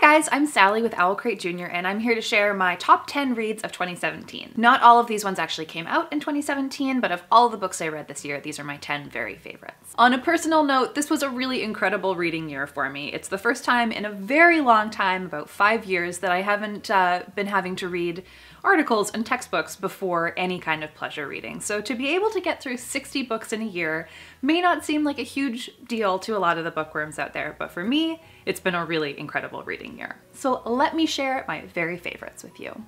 guys, I'm Sally with OwlCrate Jr. and I'm here to share my top 10 reads of 2017. Not all of these ones actually came out in 2017, but of all the books I read this year, these are my 10 very favorites. On a personal note, this was a really incredible reading year for me. It's the first time in a very long time, about 5 years, that I haven't been having to read articles and textbooks before any kind of pleasure reading. So to be able to get through 60 books in a year may not seem like a huge deal to a lot of the bookworms out there, but for me, it's been a really incredible reading year. So let me share my very favorites with you.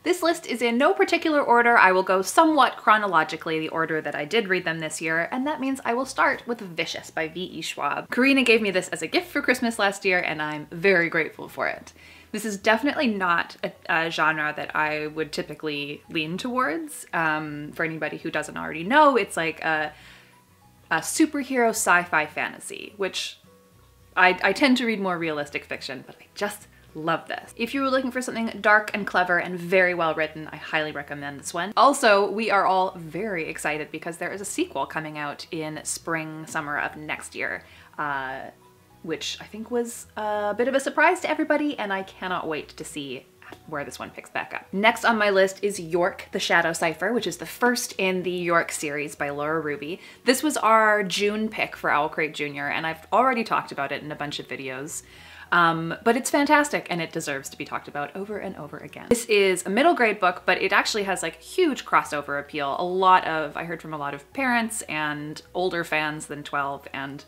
This list is in no particular order. I will go somewhat chronologically the order that I did read them this year, and that means I will start with Vicious by Ve Schwab. Karina gave me this as a gift for Christmas last year, and I'm very grateful for it. This is definitely not a genre that I would typically lean towards. For anybody who doesn't already know, it's like a superhero sci-fi fantasy, which I tend to read more realistic fiction, but I just love this. If you were looking for something dark and clever and very well written, I highly recommend this one. Also, we are all very excited because there is a sequel coming out in spring, summer of next year, which I think was a bit of a surprise to everybody, and I cannot wait to see where this one picks back up. Next on my list is York, the Shadow Cipher, which is the first in the York series by Laura Ruby. This was our June pick for OwlCrate Jr., and I've already talked about it in a bunch of videos. But it's fantastic and it deserves to be talked about over and over again. This is a middle grade book, but it actually has like huge crossover appeal. I heard from a lot of parents and older fans than 12, and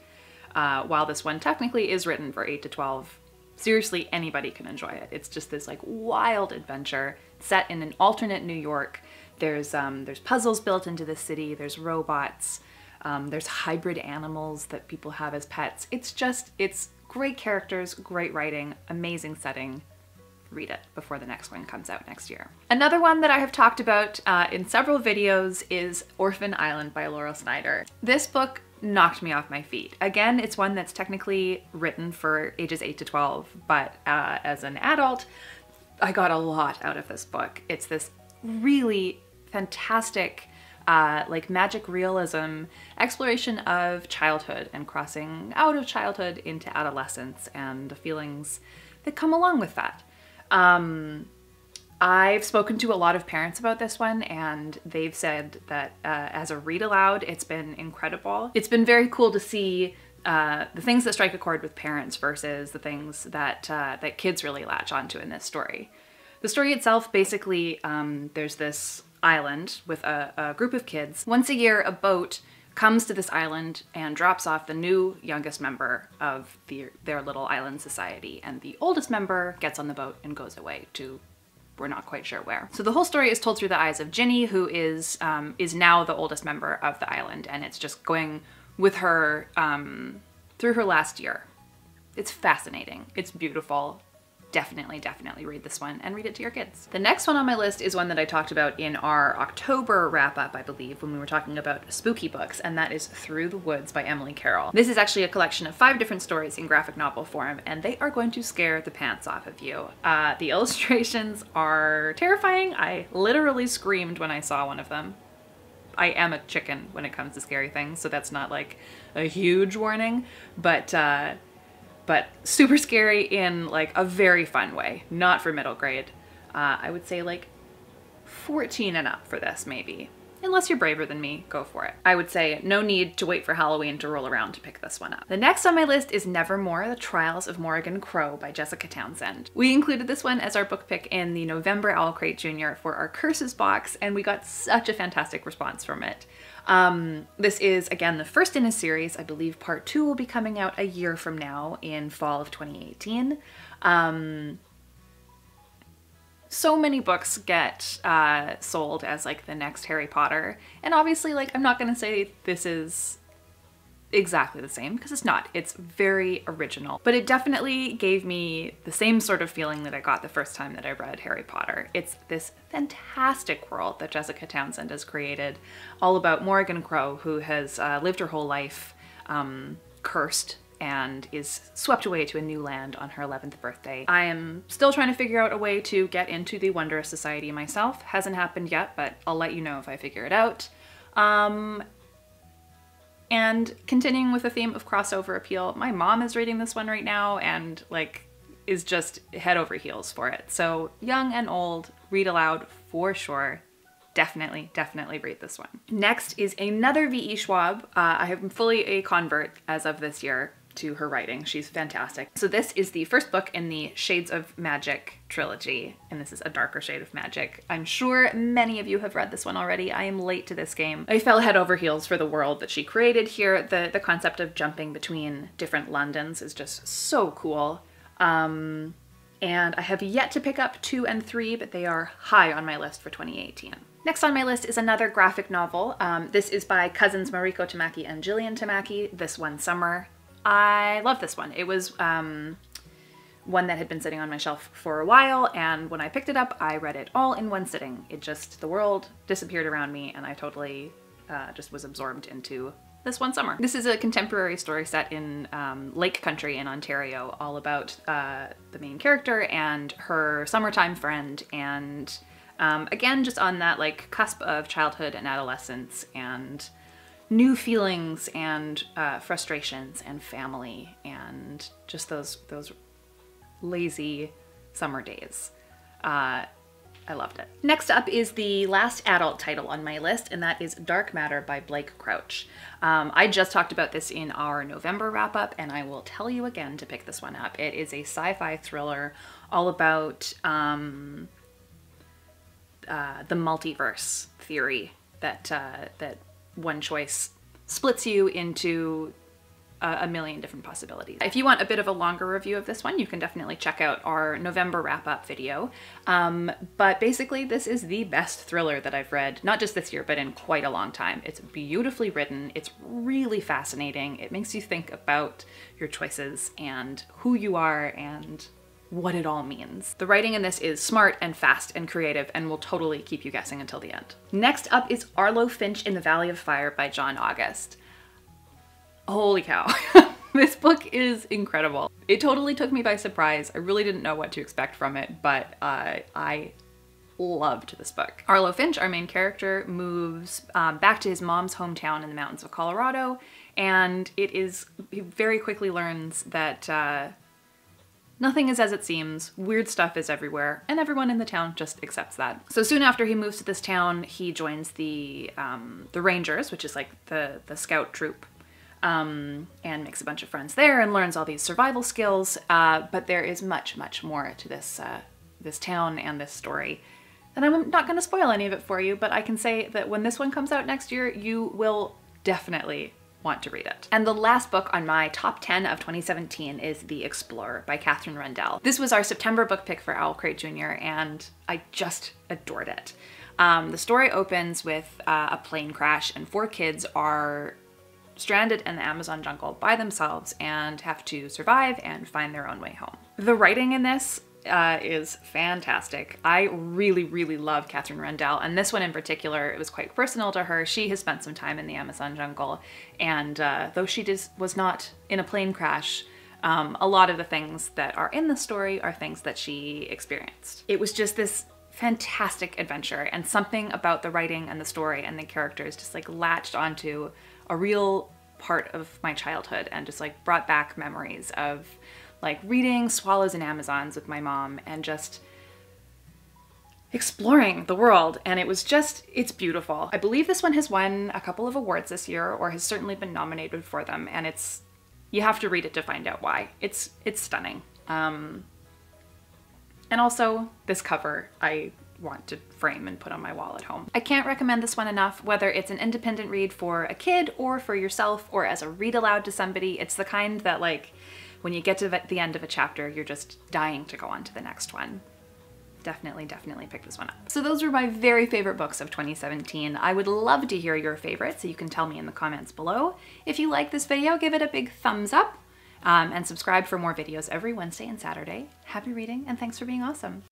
while this one technically is written for 8 to 12, seriously anybody can enjoy it. It's just this like wild adventure set in an alternate New York. There's puzzles built into the city, there's robots, there's hybrid animals that people have as pets. It's great characters, great writing, amazing setting. Read it before the next one comes out next year. Another one that I have talked about in several videos is Orphan Island by Laurel Snyder. This book knocked me off my feet. Again, it's one that's technically written for ages 8 to 12, but as an adult, I got a lot out of this book. It's this really fantastic like magic realism exploration of childhood and crossing out of childhood into adolescence and the feelings that come along with that. I've spoken to a lot of parents about this one, and they've said that as a read aloud, it's been incredible. It's been very cool to see the things that strike a chord with parents versus the things that that kids really latch onto in this story. The story itself, basically, there's this island with a group of kids. Once a year, a boat comes to this island and drops off the new youngest member of their little island society, and the oldest member gets on the boat and goes away to we're not quite sure where. So the whole story is told through the eyes of Ginny, who is now the oldest member of the island, and it's just going with her through her last year. It's fascinating. It's beautiful. Definitely read this one and read it to your kids. The next one on my list is one that I talked about in our October wrap-up, I believe, when we were talking about spooky books, and that is Through the Woods by Emily Carroll. This is actually a collection of 5 different stories in graphic novel form, and they are going to scare the pants off of you. The illustrations are terrifying. I literally screamed when I saw one of them. I am a chicken when it comes to scary things, so that's not like a huge warning, but super scary in like a very fun way, not for middle grade. I would say like 14 and up for this maybe. Unless you're braver than me, go for it. I would say no need to wait for Halloween to roll around to pick this one up. The next on my list is Nevermore, The Trials of Morrigan Crow by Jessica Townsend. We included this one as our book pick in the November OwlCrate Jr. for our Curses box, and we got such a fantastic response from it. This is, again, the first in a series. I believe part 2 will be coming out a year from now in fall of 2018. So many books get sold as like the next Harry Potter, and obviously like I'm not gonna say this is exactly the same because it's not. It's very original, but it definitely gave me the same sort of feeling that I got the first time that I read Harry Potter. It's this fantastic world that Jessica Townsend has created, all about Morrigan Crow, who has lived her whole life cursed and is swept away to a new land on her 11th birthday. I am still trying to figure out a way to get into the Wondrous Society myself. Hasn't happened yet, but I'll let you know if I figure it out. And continuing with the theme of crossover appeal, my mom is reading this one right now and like is just head over heels for it. So young and old, read aloud for sure. Definitely read this one. Next is another Ve Schwab. I am fully a convert as of this year to her writing. She's fantastic. So this is the first book in the Shades of Magic trilogy, and this is a darker shade of magic. I'm sure many of you have read this one already. I am late to this game. I fell head over heels for the world that she created here. The concept of jumping between different Londons is just so cool. And I have yet to pick up 2 and 3, but they are high on my list for 2018. Next on my list is another graphic novel. This is by cousins Mariko Tamaki and Jillian Tamaki, This One Summer. I love this one. It was one that had been sitting on my shelf for a while, and when I picked it up, I read it all in one sitting. The world disappeared around me, and I totally just was absorbed into This One Summer. This is a contemporary story set in Lake Country in Ontario, all about the main character and her summertime friend, and again, just on that like cusp of childhood and adolescence and new feelings and frustrations and family and just those lazy summer days. I loved it. Next up is the last adult title on my list, and that is Dark Matter by Blake Crouch. I just talked about this in our November wrap-up, and I will tell you again to pick this one up. It is a sci-fi thriller all about the multiverse theory that one choice splits you into a million different possibilities. If you want a bit of a longer review of this one, you can definitely check out our November wrap-up video. But basically, this is the best thriller that I've read, not just this year, but in quite a long time. It's beautifully written, it's really fascinating, it makes you think about your choices and who you are and what it all means. The writing in this is smart and fast and creative and will totally keep you guessing until the end. Next up is Arlo, Finch in the Valley of Fire by John August. Holy cow. This book is incredible. It totally took me by surprise. I really didn't know what to expect from it, but I loved this book. Arlo Finch, our main character, moves back to his mom's hometown in the mountains of Colorado, and he very quickly learns that nothing is as it seems, weird stuff is everywhere, and everyone in the town just accepts that. So soon after he moves to this town, he joins the Rangers, which is like the scout troop, and makes a bunch of friends there and learns all these survival skills, but there is much, much more to this town and this story. And I'm not gonna spoil any of it for you, but I can say that when this one comes out next year, you will definitely want to read it. And the last book on my top 10 of 2017 is The Explorer by Katherine Rundell. This was our September book pick for OwlCrate Jr. and I just adored it. The story opens with a plane crash and 4 kids are stranded in the Amazon jungle by themselves and have to survive and find their own way home. The writing in this is fantastic. I really love Katherine Rundell, and this one in particular, it was quite personal to her. She has spent some time in the Amazon jungle, and though she was not in a plane crash, a lot of the things that are in the story are things that she experienced. It was just this fantastic adventure, and something about the writing and the story and the characters just like latched onto a real part of my childhood and just like brought back memories of like reading Swallows and Amazons with my mom and just exploring the world. And it's beautiful. I believe this one has won a couple of awards this year, or has certainly been nominated for them, and you have to read it to find out why. It's stunning. And also this cover I want to frame and put on my wall at home. I can't recommend this one enough, whether it's an independent read for a kid or for yourself or as a read aloud to somebody. It's the kind that like when you get to the end of a chapter, you're just dying to go on to the next one. Definitely pick this one up. So those were my very favorite books of 2017. I would love to hear your favorites, so you can tell me in the comments below. If you like this video, give it a big thumbs up and subscribe for more videos every Wednesday and Saturday. Happy reading, and thanks for being awesome.